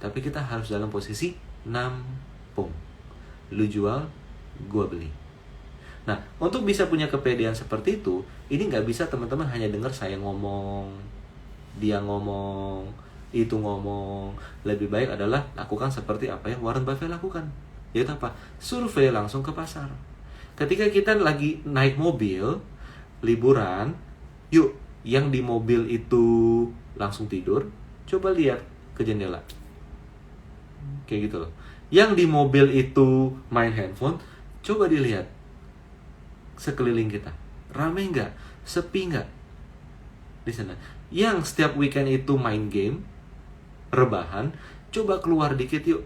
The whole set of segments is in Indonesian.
Tapi kita harus dalam posisi nampung. Lu jual, gua beli. Nah, untuk bisa punya kepedean seperti itu, ini nggak bisa teman-teman hanya dengar saya ngomong, dia ngomong, itu ngomong. Lebih baik adalah lakukan seperti apa yang Warren Buffett lakukan. Yaitu apa? Survei langsung ke pasar. Ketika kita lagi naik mobil, liburan, yuk, yang di mobil itu langsung tidur, coba lihat ke jendela. Kayak gitu loh. Yang di mobil itu main handphone, coba dilihat sekeliling kita. Ramai nggak? Sepi nggak? Di sana. Yang setiap weekend itu main game, rebahan, coba keluar dikit yuk.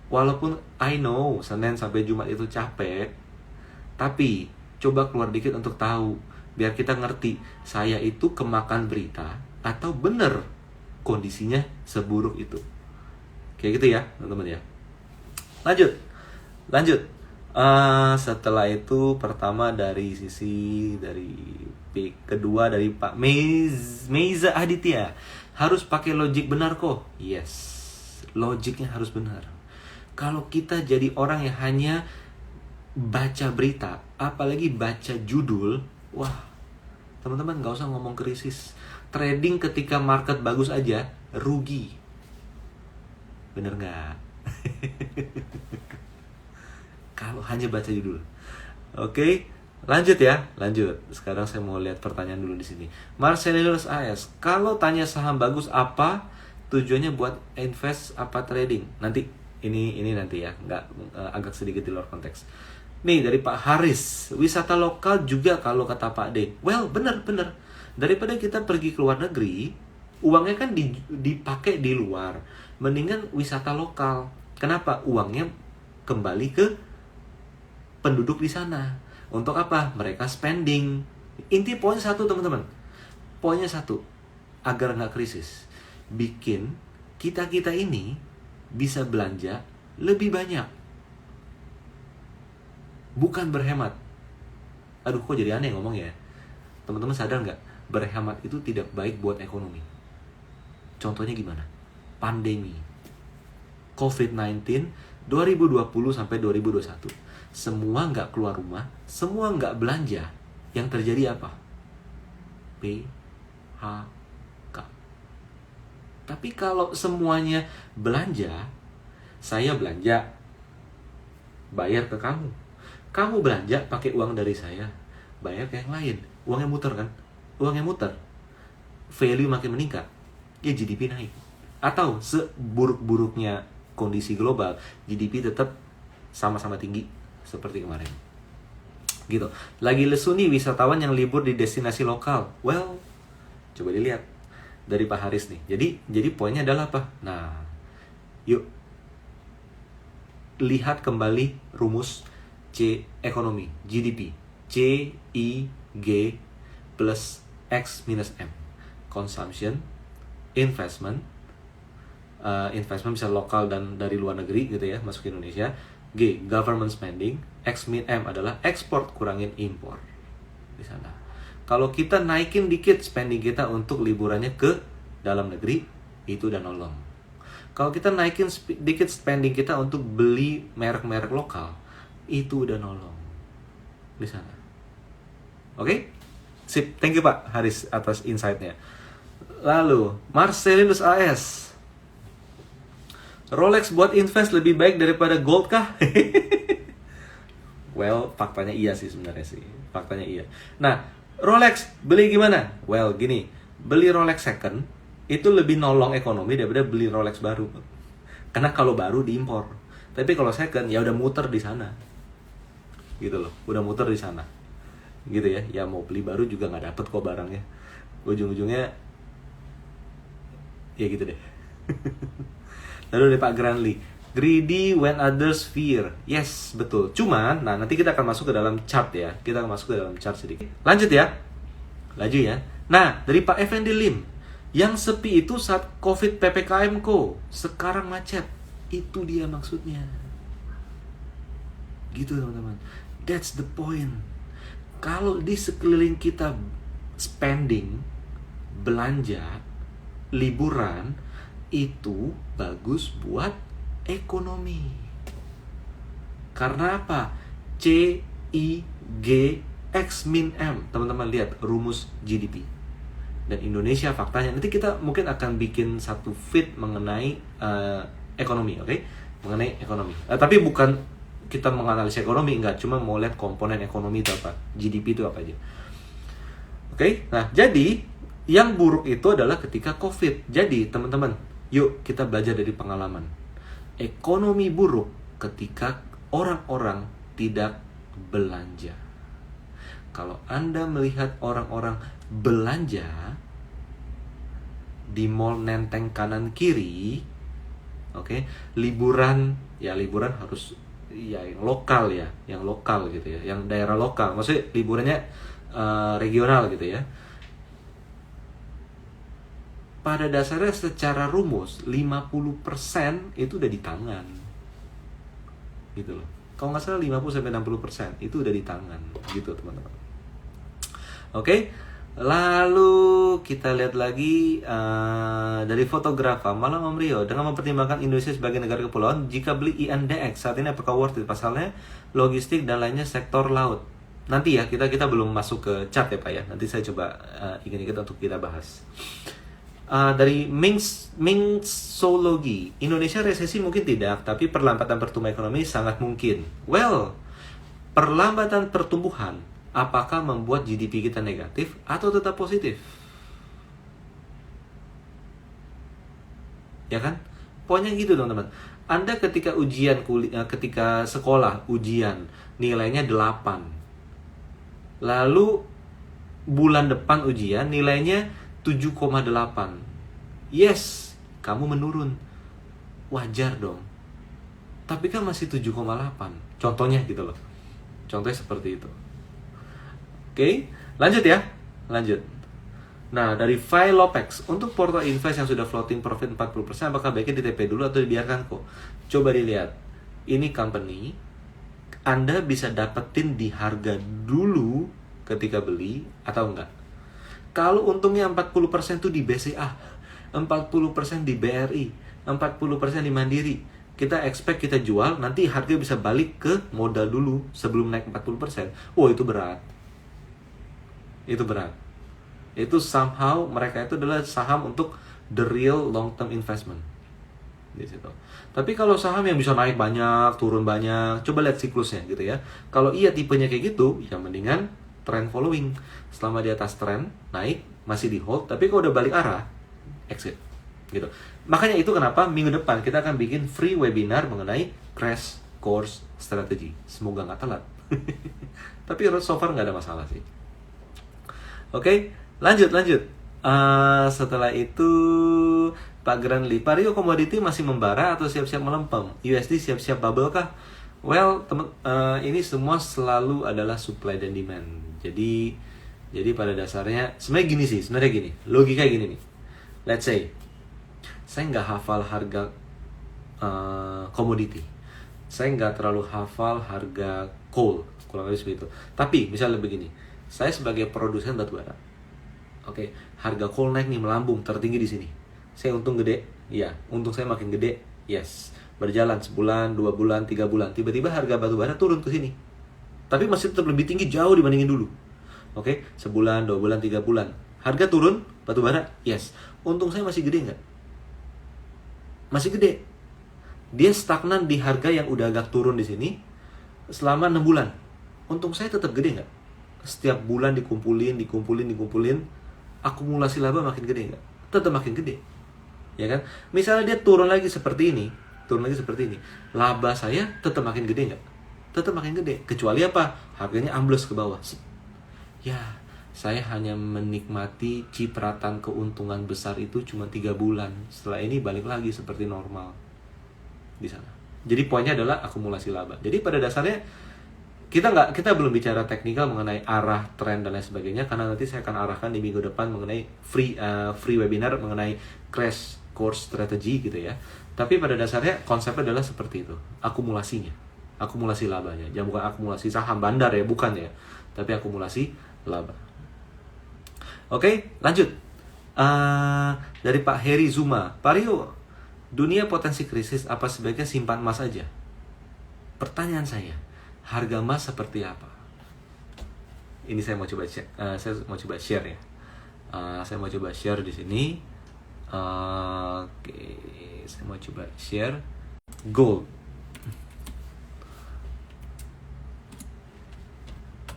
Walaupun I know Senin sampai Jumat itu capek, tapi coba keluar dikit untuk tahu, biar kita ngerti saya itu kemakan berita atau bener kondisinya seburuk itu. Kayak gitu ya teman-teman ya. Lanjut. Setelah itu pertama dari sisi dari kedua dari Pak Meiza Aditya, harus pakai logik benar kok. Yes, logiknya harus benar. Kalau kita jadi orang yang hanya baca berita, apalagi baca judul, wah, teman-teman gak usah ngomong krisis. Trading ketika market bagus aja rugi. Bener gak? Kalau hanya baca judul. Oke, lanjut ya. Sekarang saya mau lihat pertanyaan dulu di sini. Marcelinus AS, kalau tanya saham bagus apa? Tujuannya buat invest apa trading? Nanti ini nanti ya, agak sedikit di luar konteks. Nih dari Pak Haris, wisata lokal juga kalau kata Pak D. Well, bener. Daripada kita pergi ke luar negeri, uangnya kan dipakai di luar. Mendingan wisata lokal. Kenapa? Uangnya kembali ke penduduk di sana. Untuk apa? Mereka spending. Inti poin satu teman-teman. Poinnya satu, agar nggak krisis. Bikin kita ini bisa belanja lebih banyak. Bukan berhemat. Aduh, kok jadi aneh ngomong ya. Teman-teman sadar nggak? Berhemat itu tidak baik buat ekonomi. Contohnya gimana? Pandemi COVID-19 2020 sampai 2021. Semua nggak keluar rumah, semua nggak belanja. Yang terjadi apa? PHK. Tapi kalau semuanya belanja, saya belanja, bayar ke kamu. Kamu belanja pakai uang dari saya, bayar ke yang lain. Uangnya muter kan? Uangnya muter. Value makin meningkat, ya GDP naik. Atau seburuk-buruknya kondisi global, GDP tetap sama-sama tinggi seperti kemarin. Gitu. Lagi lesu nih wisatawan yang libur di destinasi lokal. Well, coba dilihat dari Pak Haris nih. Jadi poinnya adalah apa? Nah, yuk lihat kembali rumus C ekonomi, GDP. CIG plus X minus M. Consumption, investment bisa lokal dan dari luar negeri gitu ya, masuk ke Indonesia. G, government spending. X min M adalah ekspor kurangin impor di sana. Kalau kita naikin dikit spending kita untuk liburannya ke dalam negeri, itu udah nolong. Kalau kita naikin dikit spending kita untuk beli merek-merek lokal, itu udah nolong di sana. Oke? Sip, thank you Pak Haris atas insight-nya. Lalu, Marcelinus AS, Rolex buat invest lebih baik daripada gold kah? Well, faktanya iya sih sebenarnya sih. Faktanya iya. Nah, Rolex beli gimana? Well, gini, beli Rolex second itu lebih nolong ekonomi daripada beli Rolex baru. Karena kalau baru diimpor. Tapi kalau second ya udah muter di sana. Gitu loh, udah muter di sana. Gitu ya. Ya mau beli baru juga nggak dapet kok barangnya. Ujung-ujungnya ya gitu deh. Lalu dari Pak Granli, greedy when others fear. Yes, betul. Cuman, nah nanti kita akan masuk ke dalam chart ya. Kita akan masuk ke dalam chart sedikit. Lanjut ya. Laju ya. Nah, dari Pak Effendi Lim, yang sepi itu saat COVID PPKM kok. Sekarang macet. Itu dia maksudnya. Gitu teman-teman. That's the point. Kalau di sekeliling kita spending, belanja, liburan, itu bagus buat ekonomi. Karena apa? C, I, G, X min M. Teman-teman lihat rumus GDP. Dan Indonesia faktanya, nanti kita mungkin akan bikin satu feed mengenai ekonomi, oke? Mengenai ekonomi. Tapi bukan kita menganalisis ekonomi, enggak. Cuma mau lihat komponen ekonomi itu apa. GDP itu apa aja. Oke? Nah, jadi yang buruk itu adalah ketika COVID. Jadi, teman-teman, yuk kita belajar dari pengalaman. Ekonomi buruk ketika orang-orang tidak belanja. Kalau Anda melihat orang-orang belanja di mall nenteng kanan kiri, oke, liburan harus ya yang lokal gitu ya, yang daerah lokal, maksudnya liburannya regional gitu ya. Pada dasarnya secara rumus 50% itu udah di tangan gitu loh. Kalau nggak salah 50-60% itu udah di tangan gitu teman-teman. Oke, lalu kita lihat lagi dari fotografer Malam Om Rio. Dengan mempertimbangkan Indonesia sebagai negara kepulauan, jika beli INDX saat ini apakah worth it? Pasalnya logistik dan lainnya sektor laut. Nanti ya, kita belum masuk ke chart ya Pak ya. Nanti saya coba ingin untuk kita bahas. Dari Mingsologi, Indonesia resesi mungkin tidak, tapi perlambatan pertumbuhan ekonomi sangat mungkin. Well, perlambatan pertumbuhan apakah membuat GDP kita negatif atau tetap positif? Ya kan? Pokoknya gitu teman-teman. Anda ketika ketika sekolah ujian nilainya 8. Lalu bulan depan ujian nilainya 7,8. Yes, kamu menurun. Wajar dong. Tapi kan masih 7,8. Contohnya gitu loh. Contohnya seperti itu. Oke, lanjut ya. Lanjut. Nah, dari Fai Lopex, untuk porto invest yang sudah floating profit 40%, apakah baiknya di TP dulu atau dibiarkan kok? Coba dilihat. Ini company, Anda bisa dapetin di harga dulu ketika beli atau enggak. Kalau untungnya 40% itu di BCA, 40% di BRI, 40% di Mandiri, kita expect kita jual, nanti harga bisa balik ke modal dulu sebelum naik 40%. Oh, itu berat. Itu berat. Itu somehow mereka itu adalah saham untuk the real long term investment di situ. Tapi kalau saham yang bisa naik banyak, turun banyak, coba lihat siklusnya gitu ya. Kalau iya tipenya kayak gitu, ya mendingan trend following. Selama di atas trend naik, masih di hold, tapi kalau udah balik arah, exit gitu. Makanya itu kenapa minggu depan kita akan bikin free webinar mengenai crash course strategy. Semoga nggak telat. Tapi so far nggak ada masalah sih. Oke, lanjut. Setelah itu Pak Granli, Pario komoditi masih membara atau siap-siap melempem? USD siap-siap bubble kah? Well, ini semua selalu adalah supply dan demand. Jadi pada dasarnya sebenarnya gini, logika gini nih. Let's say saya nggak hafal harga komoditi, saya nggak terlalu hafal harga coal, kurang lebih seperti itu. Tapi misalnya begini, saya sebagai produsen batu bara, oke, harga coal naik nih melambung tertinggi di sini. Saya untung gede, iya, untung saya makin gede, yes. Berjalan sebulan, 2 bulan, 3 bulan, tiba-tiba harga batu bara turun ke sini. Tapi masih tetap lebih tinggi jauh dibandingin dulu. Oke, sebulan, 2 bulan, 3 bulan. Harga turun, batu bara, yes. Untung saya masih gede nggak? Masih gede. Dia stagnan di harga yang udah agak turun di sini selama 6 bulan. Untung saya tetap gede nggak? Setiap bulan dikumpulin, akumulasi laba makin gede nggak? Tetap makin gede. Ya kan? Misalnya dia turun lagi seperti ini, laba saya tetap makin gede nggak? Tetap makin gede. Kecuali apa? Harganya ambles ke bawah. Ya, saya hanya menikmati cipratan keuntungan besar itu cuma 3 bulan. Setelah ini balik lagi seperti normal di sana. Jadi poinnya adalah akumulasi laba. Jadi pada dasarnya kita belum bicara teknikal mengenai arah tren dan lain sebagainya, karena nanti saya akan arahkan di minggu depan mengenai free webinar mengenai crash course strategy gitu ya. Tapi pada dasarnya konsepnya adalah seperti itu, akumulasinya, akumulasi labanya. Jangan bukan akumulasi saham bandar ya, bukan ya, tapi akumulasi laba. Oke, lanjut. Dari Pak Heri Zuma, Pak Rio, dunia potensi krisis, apa sebaiknya simpan emas aja? Pertanyaan saya, harga emas seperti apa? Ini saya mau coba share, share ya. Saya mau coba share di sini. Oke, saya mau coba share gold.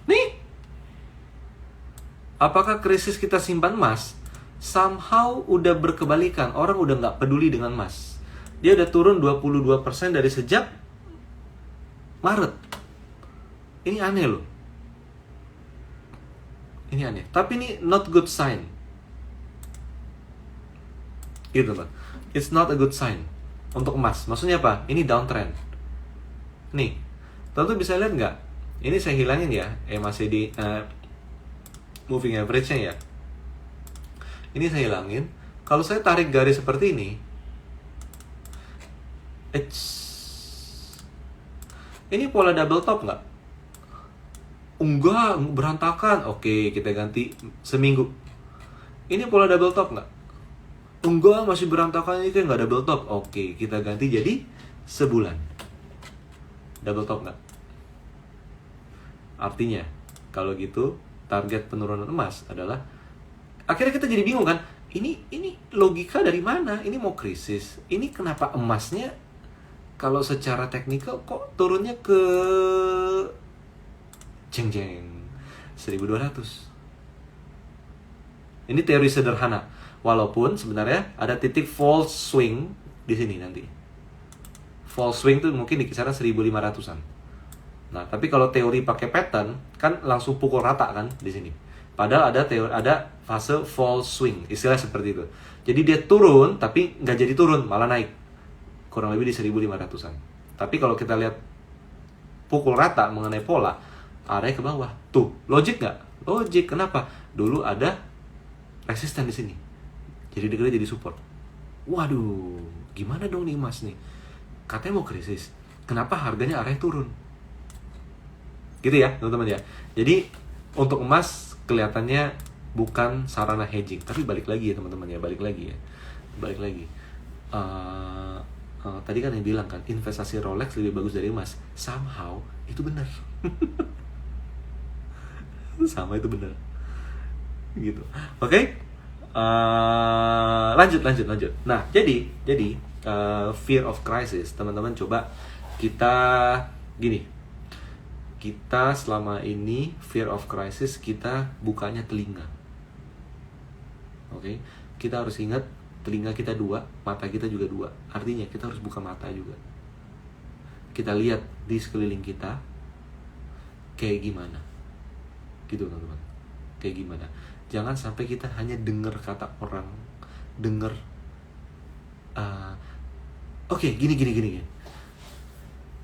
Nih, apakah krisis kita simpan emas? Somehow udah berkebalikan. Orang udah nggak peduli dengan emas. Dia udah turun 22% dari sejak Maret. Ini aneh loh. Ini aneh. Tapi ini not good sign. Gitu Pak. It's not a good sign untuk emas. Maksudnya apa? Ini downtrend. Nih, tentu bisa lihat nggak? Ini saya hilangin ya. Masih di moving average-nya ya. Ini saya hilangin. Kalau saya tarik garis seperti ini, ini pola double top nggak? Enggak, berantakan. Oke, kita ganti seminggu. Ini pola double top nggak? Enggak, masih berantakan, ini kayak nggak double top. Oke, kita ganti jadi sebulan. Double top nggak? Artinya, kalau gitu, target penurunan emas adalah, akhirnya kita jadi bingung kan? Ini logika dari mana? Ini mau krisis. Ini kenapa emasnya kalau secara teknikal kok turunnya ke jeng-jeng 1200. Ini teori sederhana. Walaupun sebenarnya ada titik false swing di sini nanti. False swing tuh mungkin di kisaran 1500-an. Nah, tapi kalau teori pakai pattern kan langsung pukul rata kan di sini. Padahal ada fase false swing, istilah seperti itu. Jadi dia turun tapi nggak jadi turun, malah naik. Kurang lebih di 1500-an. Tapi kalau kita lihat pukul rata mengenai pola, arahnya ke bawah. Tuh, logik nggak? Logik. Kenapa? Dulu ada resisten di sini. Jadi dia jadi support. Waduh, gimana dong nih emas nih? Katanya mau krisis. Kenapa harganya arahnya turun? Gitu ya, teman-teman ya. Jadi untuk emas kelihatannya bukan sarana hedging, tapi balik lagi ya teman-teman ya, balik lagi. Tadi kan yang bilang kan investasi Rolex lebih bagus dari emas. Somehow itu benar. Sama itu benar. Gitu. Oke? Lanjut. Nah, jadi fear of crisis, teman-teman coba kita gini. Kita selama ini fear of crisis kita bukanya telinga. Oke? Kita harus ingat telinga kita 2, mata kita juga 2. Artinya kita harus buka mata juga. Kita lihat di sekeliling kita kayak gimana. Gitu teman-teman. Kayak gimana. Jangan sampai kita hanya dengar kata orang, dengar gini.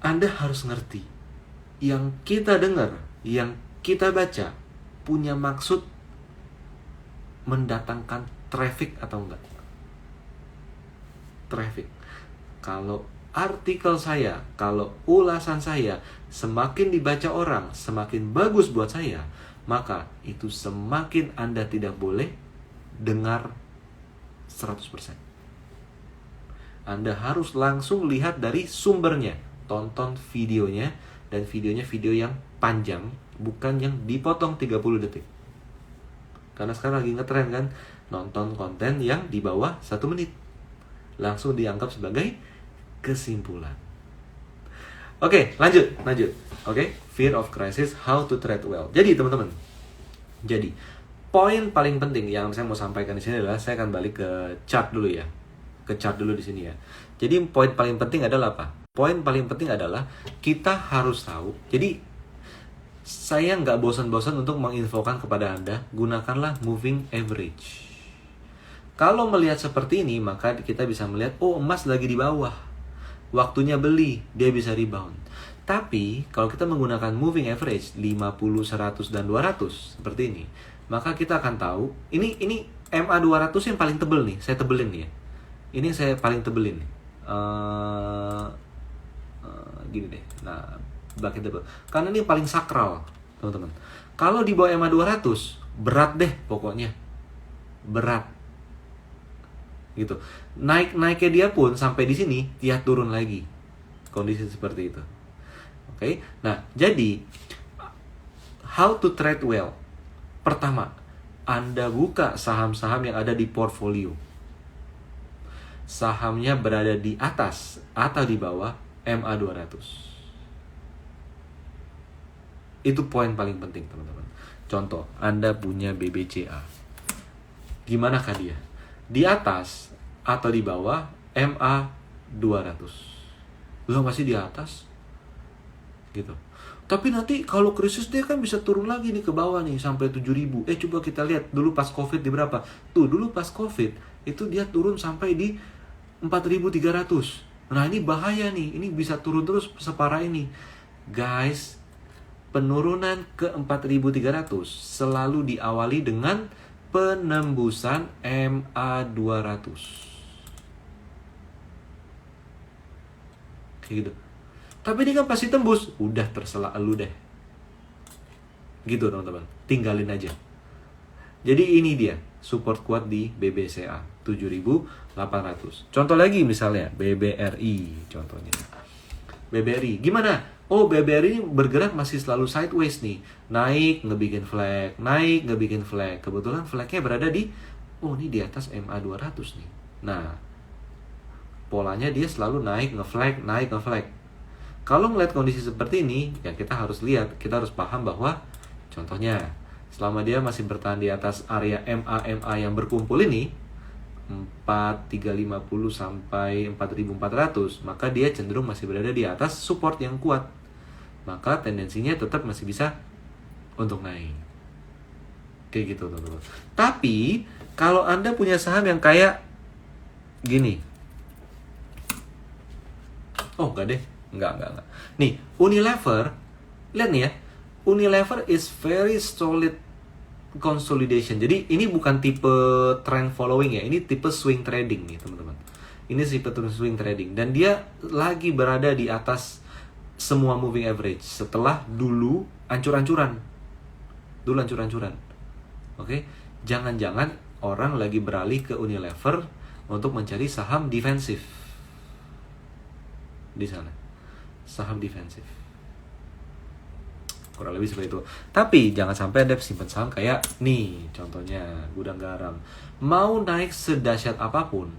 Anda harus ngerti yang kita dengar, yang kita baca punya maksud mendatangkan traffic atau enggak. Traffic. Kalau artikel saya, kalau ulasan saya semakin dibaca orang, semakin bagus buat saya, maka itu semakin Anda tidak boleh dengar 100%. Anda harus langsung lihat dari sumbernya, tonton videonya, dan videonya video yang panjang, bukan yang dipotong 30 detik. Karena sekarang lagi ngetren kan, nonton konten yang di bawah 1 menit. Langsung dianggap sebagai kesimpulan. Oke, lanjut. Oke, fear of crisis, how to trade well. Jadi teman-teman, poin paling penting yang saya mau sampaikan di sini adalah, saya akan balik ke chart dulu ya. Ke chart dulu di sini ya. Jadi poin paling penting adalah apa? Poin paling penting adalah kita harus tahu. Jadi saya nggak bosan-bosan untuk menginfokan kepada Anda, gunakanlah moving average. Kalau melihat seperti ini, maka kita bisa melihat, oh emas lagi di bawah. Waktunya beli, dia bisa rebound. Tapi, kalau kita menggunakan moving average 50, 100, dan 200, seperti ini, maka kita akan tahu, ini MA 200 yang paling tebel nih, saya tebelin nih ya. Ini saya paling tebelin nih. Gini deh, nah, bagian tebel. Karena ini paling sakral, teman-teman. Kalau di bawah MA 200, berat deh pokoknya. Berat. gitu. Naiknya dia pun sampai di sini dia turun lagi, kondisi seperti itu. Oke. Nah, jadi how to trade well. Pertama, Anda buka saham-saham yang ada di portfolio. Sahamnya berada di atas atau di bawah MA200. Itu poin paling penting, teman-teman. Contoh, Anda punya BBCA. Gimanakah dia? Di atas atau di bawah MA200? Loh, masih di atas? Gitu. Tapi nanti kalau krisis dia kan bisa turun lagi nih ke bawah nih sampai 7.000. Coba kita lihat dulu pas Covid di berapa? Tuh, dulu pas Covid itu dia turun sampai di 4.300. Nah, ini bahaya nih. Ini bisa turun terus separah ini. Guys, penurunan ke 4.300 selalu diawali dengan penembusan MA200. Kayak gitu. Tapi ini kan pasti tembus, udah terserah elu deh. Gitu teman-teman, tinggalin aja. Jadi ini dia support kuat di BBCA 7.800. Contoh lagi misalnya BBRI contohnya. BBRI gimana? Oh, BBRI bergerak masih selalu sideways nih. Naik ngebikin flag, naik ngebikin flag. Kebetulan flagnya berada di ini di atas MA200 nih. Nah, polanya dia selalu naik ngeflag, naik ngeflag. Kalau melihat kondisi seperti ini, ya kita harus lihat, kita harus paham bahwa contohnya selama dia masih bertahan di atas area MA yang berkumpul ini 4.350 sampai 4.400, maka dia cenderung masih berada di atas support yang kuat. Maka tendensinya tetap masih bisa untuk naik. Kayak gitu, teman-teman. Tapi kalau Anda punya saham yang kayak gini. Oh, enggak deh. Enggak. Nih, Unilever, lihat nih ya. Unilever is very solid consolidation. Jadi ini bukan tipe trend following ya, ini tipe swing trading nih, teman-teman. Ini tipe swing trading dan dia lagi berada di atas semua moving average setelah dulu ancur-ancuran. Oke? Jangan-jangan orang lagi beralih ke Unilever untuk mencari saham defensif. Di sana. Saham defensif. Kurang lebih seperti itu. Tapi jangan sampai Anda simpan saham kayak nih, contohnya Gudang Garam. Mau naik sedahsyat apapun,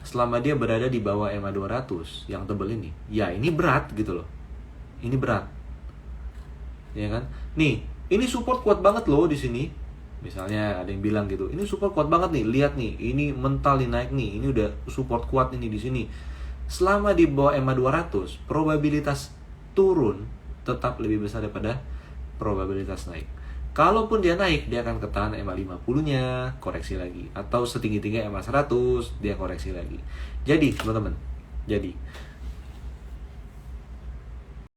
selama dia berada di bawah MA200 yang tebel ini, ya ini berat gitu loh. Ini berat. Ya kan? Nih, ini support kuat banget loh di sini. Misalnya ada yang bilang gitu, ini support kuat banget nih, lihat nih, ini mental nih naik nih, ini udah support kuat ini di sini. Selama di bawah MA200, probabilitas turun tetap lebih besar daripada probabilitas naik. Kalaupun dia naik, dia akan ketahan MA50-nya, koreksi lagi. Atau setinggi-tinggi MA100, dia koreksi lagi. Jadi, teman-teman,